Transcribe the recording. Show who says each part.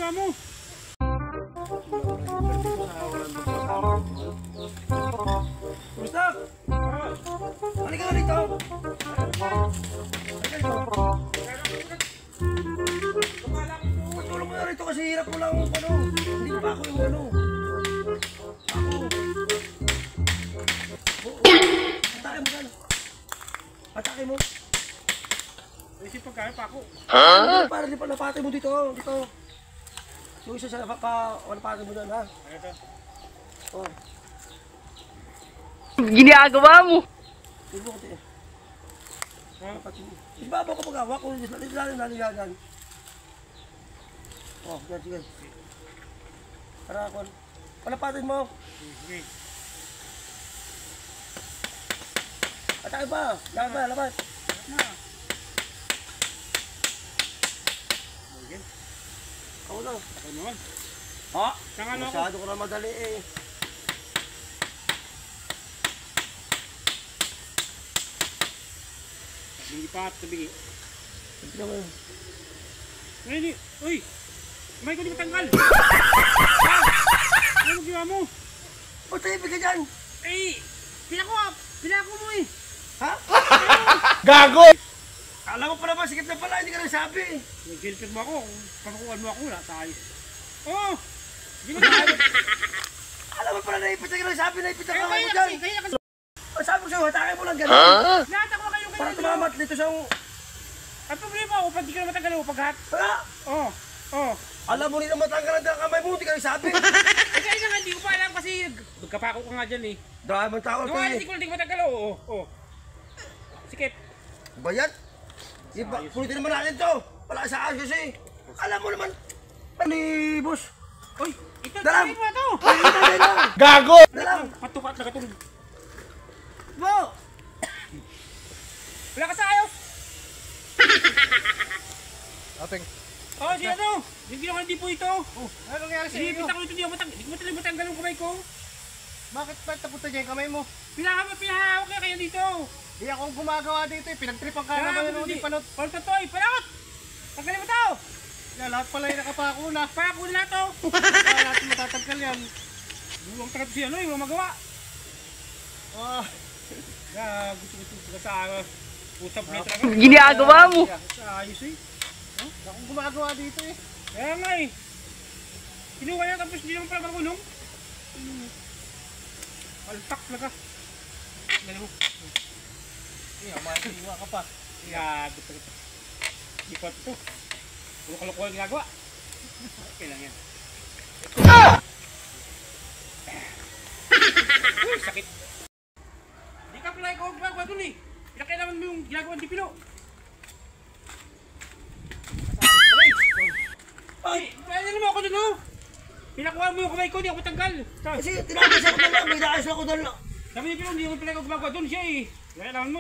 Speaker 1: ginawa mo?
Speaker 2: Gustav! Halika nga dito! Tulong mo na rito kasi hirap mo lang ano. Hindi pa ako yung ano. Atake mo kan. Atake mo.
Speaker 1: Isip pagkaya pa ako.
Speaker 2: Para di pa napatay mo dito. Dito. Yung isa sa napatay mo dyan ha.
Speaker 1: Ito.
Speaker 2: Oh.
Speaker 3: Ginagawa mo.
Speaker 2: Tignan ko tayo. Ibabaw ko pag-awak ko. Lalo. Oh, yan, sige. Para ako. Palapatin mo.
Speaker 1: Sige.
Speaker 2: Atake pa. Laban.
Speaker 1: Na. Okay.
Speaker 2: Ako lang.
Speaker 1: Ako naman.
Speaker 2: Ha?
Speaker 1: Saan ano ako?
Speaker 2: Masyado ko na madali eh.
Speaker 1: Hindi pa tabigi.
Speaker 2: Hindi naman.
Speaker 1: Hindi. Uy! May ko di matanggal. Ano ginawa mo?
Speaker 2: O, tayo ka dyan.
Speaker 1: Eh! Pinako mo eh!
Speaker 2: Ha?
Speaker 3: Gago!
Speaker 2: Alam mo pala ba, sikip na pala, hindi ka nagsabi.
Speaker 1: Nag-gilpid mo ako. Papakuan mo ako. Wala tayo. Oh! Ginagawa!
Speaker 2: Alam mo pala, naipit ka nagsabi, naipit ka
Speaker 1: Kaya
Speaker 2: kamay mo dyan.
Speaker 1: kasi.
Speaker 2: O, sabi ko sa'yo, hatake mo lang gano'n.
Speaker 1: Lahat ako kayo
Speaker 2: Para tumamat dito sa...
Speaker 1: Ang problema ako, pag di ka na matanggal ako paghat.
Speaker 2: Ha?
Speaker 1: Oh! Oh!
Speaker 2: Alam mo rin na matanggalan ng kamay mo, hindi ka nagsabi.
Speaker 1: Eh kaya nga, hindi ko pa alam kasi magkapako ka nga dyan eh.
Speaker 2: Dahil man tawag ko
Speaker 1: Nung
Speaker 2: eh.
Speaker 1: hindi ko na di matanggal. Oo! Oh! Sikip!
Speaker 2: Bayat. Iba, pulitin naman natin to. Wala sa ayos kasi. Alam mo naman. Ni boss.
Speaker 1: Uy! Ito!
Speaker 2: Dalam!
Speaker 1: Tingin mo ito!
Speaker 2: Dali lang.
Speaker 3: Gago!
Speaker 2: Dalam.
Speaker 1: Patukat na katong...
Speaker 2: Bo!
Speaker 1: Wala ka sa ayos!
Speaker 3: Ating.
Speaker 1: Oh, di ano? Yung ginawa hindi po ito.
Speaker 3: Oh, ano nangyari sa
Speaker 1: Sinipit
Speaker 3: inyo?
Speaker 1: ako ito, di mo talaga matanggal ang kamay ko.
Speaker 3: Bakit ba't napunta dyan yung kamay mo?
Speaker 1: Pinahawak kaya kayo dito.
Speaker 3: Di ako gumagawa dito eh. Pinagtripan ka
Speaker 1: Kaya
Speaker 3: naman
Speaker 1: ako
Speaker 3: yung
Speaker 1: hindi.
Speaker 3: di panot.
Speaker 1: Palpatoy, palakot! Tanggalin mo ito!
Speaker 3: Yan, lahat pala yung nakapako na.
Speaker 1: Palakot na ito!
Speaker 3: Kaya natin matatagkal yan.
Speaker 1: Huwag takat siya, ano? Yung magawa.
Speaker 3: Ah,
Speaker 1: Gusto sa usap na talaga.
Speaker 3: ginagawa mo.
Speaker 1: Sa ayos eh.
Speaker 3: Ako gumagawa dito eh.
Speaker 1: Kaya nga eh. Kinuha niya tapos hindi naman pala marunong. Altak talaga. Galing mo.
Speaker 3: Makakiwa ka pa.
Speaker 1: Gusto. Di pa ito. Puro kalokohan ginagawa. Okay lang yan. Uy, sakit. Di ka pala ikaw gumagawa dun eh. Pinakailaman mo yung ginagawa ng Dipino. Ay, ano mo ako dun oh. Pinakuha mo yung kamay ko, di ako matanggal.
Speaker 2: Kasi tinapos ako doon lang, may naayos ako doon lang.
Speaker 1: Sabi ni Dipino, hindi mo pala ikaw gumagawa dun siya eh. Pinakailaman mo.